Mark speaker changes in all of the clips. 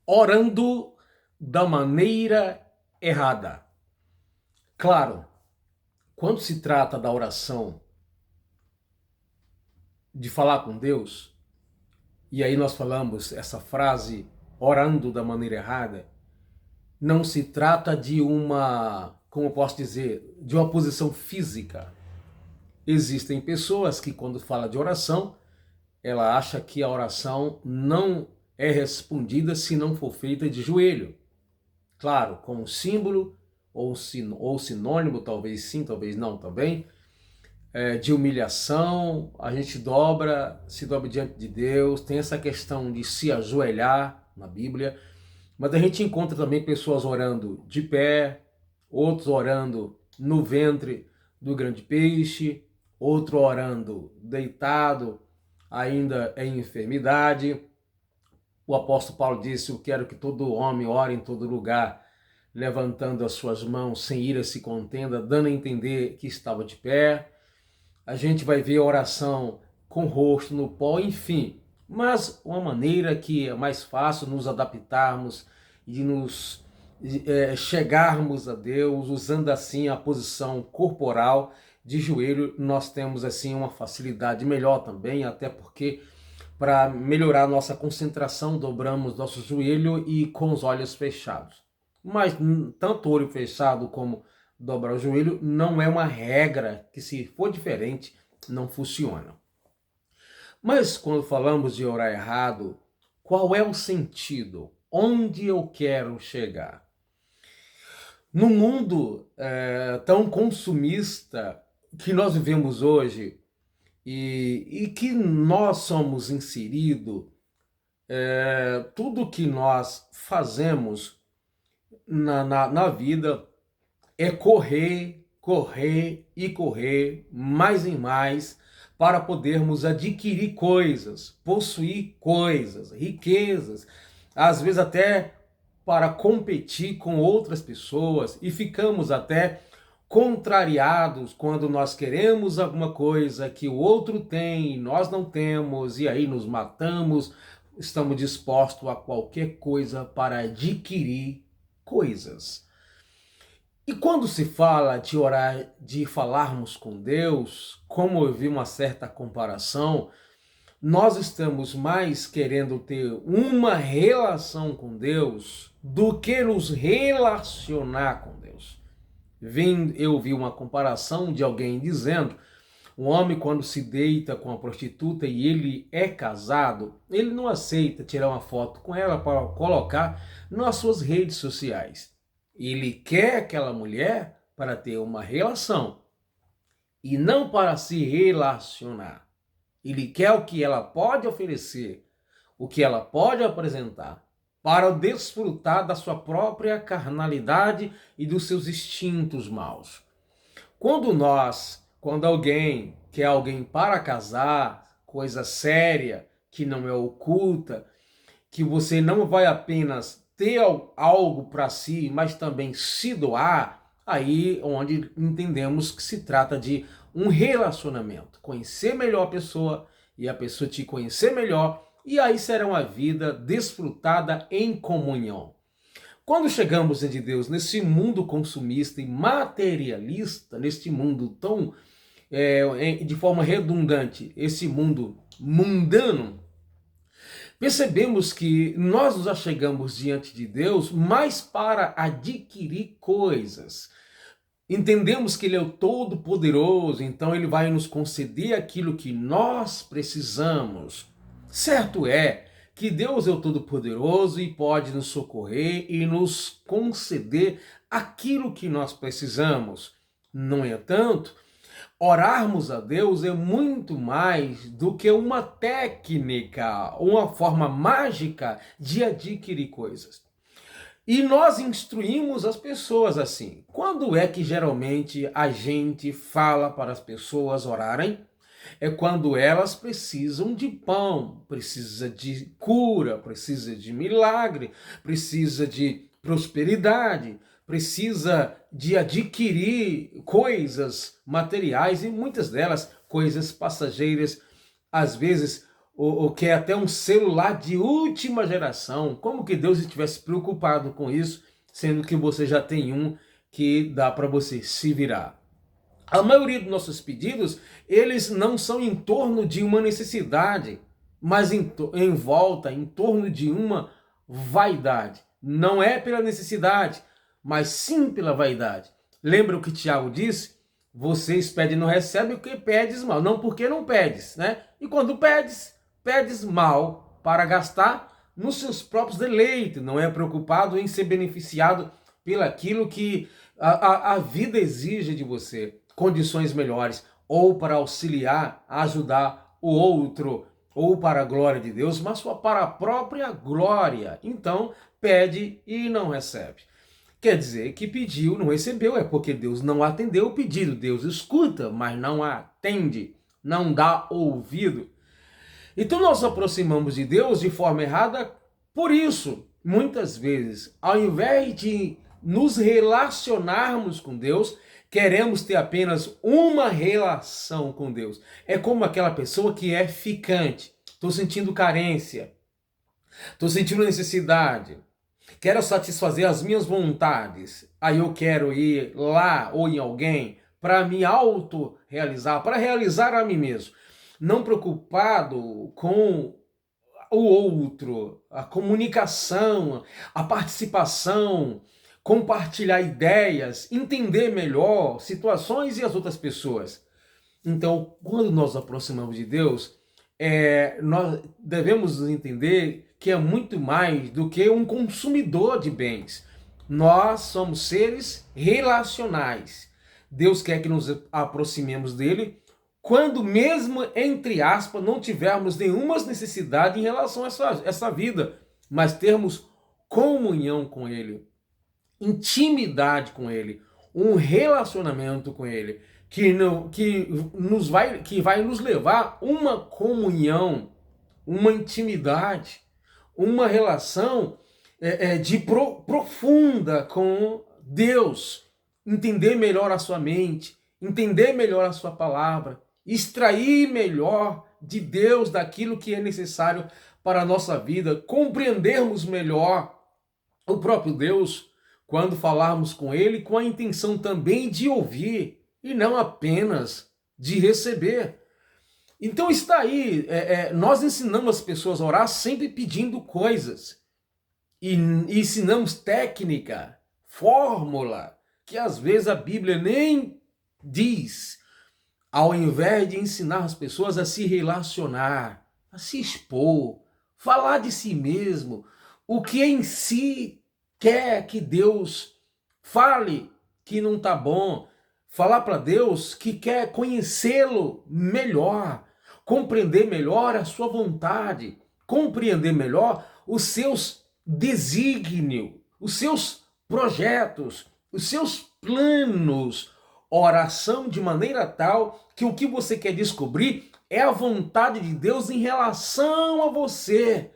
Speaker 1: orando da maneira errada. Claro, quando se trata da oração de falar com Deus, e aí nós falamos essa frase orando da maneira errada, não se trata de uma, como eu posso dizer, de uma posição física. Existem pessoas que quando fala de oração, ela acha que a oração não é respondida se não for feita de joelho. Claro, como símbolo ou sinônimo, talvez sim, talvez não também, de humilhação, a gente se dobra diante de Deus, tem essa questão de se ajoelhar na Bíblia, mas a gente encontra também pessoas orando de pé, outros orando no ventre do grande peixe, outro orando deitado, ainda em enfermidade. O apóstolo Paulo disse: eu quero que todo homem ore em todo lugar, levantando as suas mãos, sem ira se contenda, dando a entender que estava de pé. A gente vai ver a oração com o rosto no pó, enfim. Mas uma maneira que é mais fácil nos adaptarmos e de nos chegarmos a Deus, usando assim a posição corporal de joelho, nós temos assim uma facilidade melhor também, até porque para melhorar nossa concentração, dobramos nosso joelho e com os olhos fechados. Mas tanto olho fechado como dobrar o joelho não é uma regra que, se for diferente, não funciona. Mas quando falamos de orar errado, qual é o sentido? Onde eu quero chegar? No mundo tão consumista que nós vivemos hoje e que nós somos inseridos, tudo que nós fazemos na vida é correr, correr e correr mais e mais para podermos adquirir coisas, possuir coisas, riquezas, às vezes até para competir com outras pessoas, e ficamos até contrariados quando nós queremos alguma coisa que o outro tem e nós não temos, e aí nos matamos, estamos dispostos a qualquer coisa para adquirir coisas. E quando se fala de orar, de falarmos com Deus, como eu vi uma certa comparação, nós estamos mais querendo ter uma relação com Deus do que nos relacionar com Deus. Eu vi uma comparação de alguém dizendo: um homem, quando se deita com a prostituta e ele é casado, ele não aceita tirar uma foto com ela para colocar nas suas redes sociais. Ele quer aquela mulher para ter uma relação e não para se relacionar. Ele quer o que ela pode oferecer, o que ela pode apresentar, para desfrutar da sua própria carnalidade e dos seus instintos maus. Quando alguém quer alguém para casar, coisa séria, que não é oculta, que você não vai apenas ter algo para si, mas também se doar, aí onde entendemos que se trata de um relacionamento. Conhecer melhor a pessoa e a pessoa te conhecer melhor, e aí será uma vida desfrutada em comunhão. Quando chegamos de Deus nesse mundo consumista e materialista, neste mundo tão, de forma redundante, esse mundo mundano, percebemos que nós nos achegamos diante de Deus mais para adquirir coisas. Entendemos que Ele é o Todo-Poderoso, então Ele vai nos conceder aquilo que nós precisamos. Certo é que Deus é o Todo-Poderoso e pode nos socorrer e nos conceder aquilo que nós precisamos. No entanto, orarmos a Deus é muito mais do que uma técnica, uma forma mágica de adquirir coisas. E nós instruímos as pessoas assim. Quando é que geralmente a gente fala para as pessoas orarem? É quando elas precisam de pão, precisa de cura, precisa de milagre, precisa de prosperidade, precisa de adquirir coisas materiais e muitas delas coisas passageiras, às vezes ou quer até um celular de última geração. Como que Deus estivesse preocupado com isso, sendo que você já tem um que dá para você se virar? A maioria dos nossos pedidos, eles não são em torno de uma necessidade, mas em volta, em torno de uma vaidade. Não é pela necessidade, mas sim pela vaidade. Lembra o que Tiago disse? Vocês pedem e não recebem porque pedes mal. Não porque não pedes, né? E quando pedes, pedes mal para gastar nos seus próprios deleites. Não é preocupado em ser beneficiado pelaquilo que a vida exige de você. Condições melhores, ou para auxiliar, ajudar o outro, ou para a glória de Deus, mas para a própria glória. Então, pede e não recebe. Quer dizer que pediu, não recebeu, é porque Deus não atendeu o pedido. Deus escuta, mas não atende, não dá ouvido. Então nós nos aproximamos de Deus de forma errada por isso. Muitas vezes, ao invés de nos relacionarmos com Deus, queremos ter apenas uma relação com Deus. É como aquela pessoa que é ficante. Estou sentindo carência, estou sentindo necessidade, quero satisfazer as minhas vontades. Aí eu quero ir lá ou em alguém para me autorrealizar, para realizar a mim mesmo. Não preocupado com o outro, a comunicação, a participação, compartilhar ideias, entender melhor situações e as outras pessoas. Então, quando nós nos aproximamos de Deus, nós devemos entender que é muito mais do que um consumidor de bens. Nós somos seres relacionais. Deus quer que nos aproximemos dele quando mesmo, entre aspas, não tivermos nenhuma necessidade em relação a essa vida, mas termos comunhão com ele, intimidade com ele, um relacionamento com ele, que vai nos levar uma comunhão, uma intimidade, uma relação profunda com Deus, entender melhor a sua mente, entender melhor a sua palavra, extrair melhor de Deus daquilo que é necessário para a nossa vida, compreendermos melhor o próprio Deus quando falarmos com Ele, com a intenção também de ouvir e não apenas de receber. Então está aí, nós ensinamos as pessoas a orar sempre pedindo coisas e ensinamos técnica, fórmula, que às vezes a Bíblia nem diz, ao invés de ensinar as pessoas a se relacionar, a se expor, falar de si mesmo, o que em si quer que Deus fale que não está bom, falar para Deus que quer conhecê-lo melhor, compreender melhor a sua vontade, compreender melhor os seus desígnios, os seus projetos, os seus planos. Oração de maneira tal que o que você quer descobrir é a vontade de Deus em relação a você.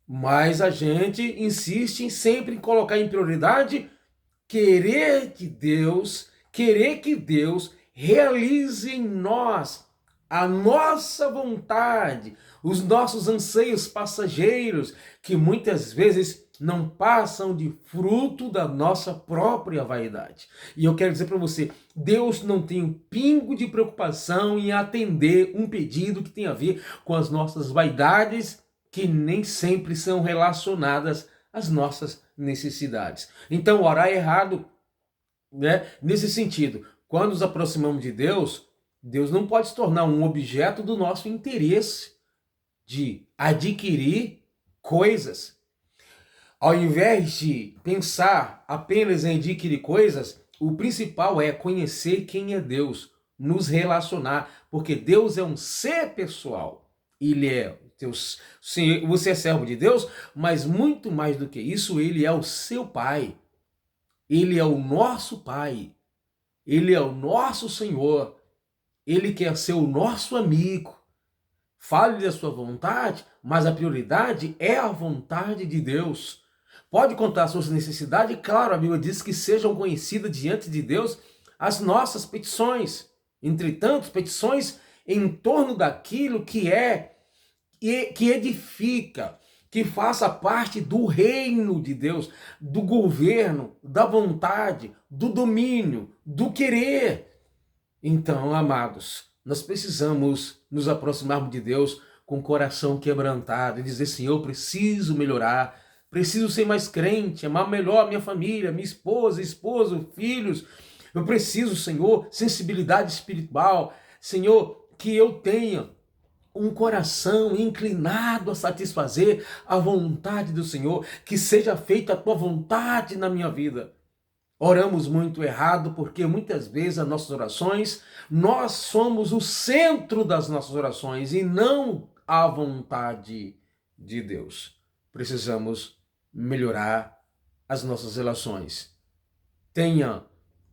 Speaker 1: Mas a gente insiste em sempre colocar em prioridade querer que Deus realize em nós a nossa vontade, os nossos anseios passageiros, que muitas vezes não passam de fruto da nossa própria vaidade. E eu quero dizer para você, Deus não tem um pingo de preocupação em atender um pedido que tem a ver com as nossas vaidades, que nem sempre são relacionadas às nossas necessidades. Então, orar é errado, né? Nesse sentido, quando nos aproximamos de Deus, Deus não pode se tornar um objeto do nosso interesse de adquirir coisas. Ao invés de pensar apenas em adquirir coisas, o principal é conhecer quem é Deus, nos relacionar, porque Deus é um ser pessoal. Ele é Deus, você é servo de Deus, mas muito mais do que isso, ele é o seu Pai. Ele é o nosso Pai. Ele é o nosso Senhor. Ele quer ser o nosso amigo. Fale da sua vontade, mas a prioridade é a vontade de Deus. Pode contar as suas necessidades, claro, a Bíblia diz que sejam conhecidas diante de Deus as nossas petições. Entretanto, petições em torno daquilo que é que edifica, que faça parte do reino de Deus, do governo, da vontade, do domínio, do querer. Então, amados, nós precisamos nos aproximarmos de Deus com o coração quebrantado e dizer: Senhor, eu preciso melhorar, preciso ser mais crente, amar melhor minha família, minha esposa, esposo, filhos. Eu preciso, Senhor, sensibilidade espiritual. Senhor, que eu tenha um coração inclinado a satisfazer a vontade do Senhor, que seja feita a tua vontade na minha vida. Oramos muito errado porque muitas vezes as nossas orações, nós somos o centro das nossas orações e não a vontade de Deus. Precisamos melhorar as nossas relações.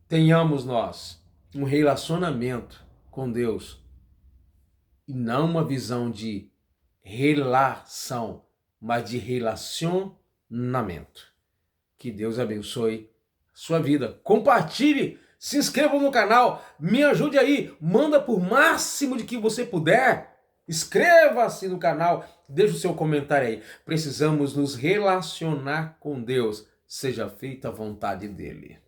Speaker 1: Tenhamos nós um relacionamento com Deus e não uma visão de relação, mas de relacionamento. Que Deus abençoe sua vida. Compartilhe, se inscreva no canal, me ajude aí, manda por máximo de que você puder. Inscreva-se no canal, deixe o seu comentário aí. Precisamos nos relacionar com Deus. Seja feita a vontade dele.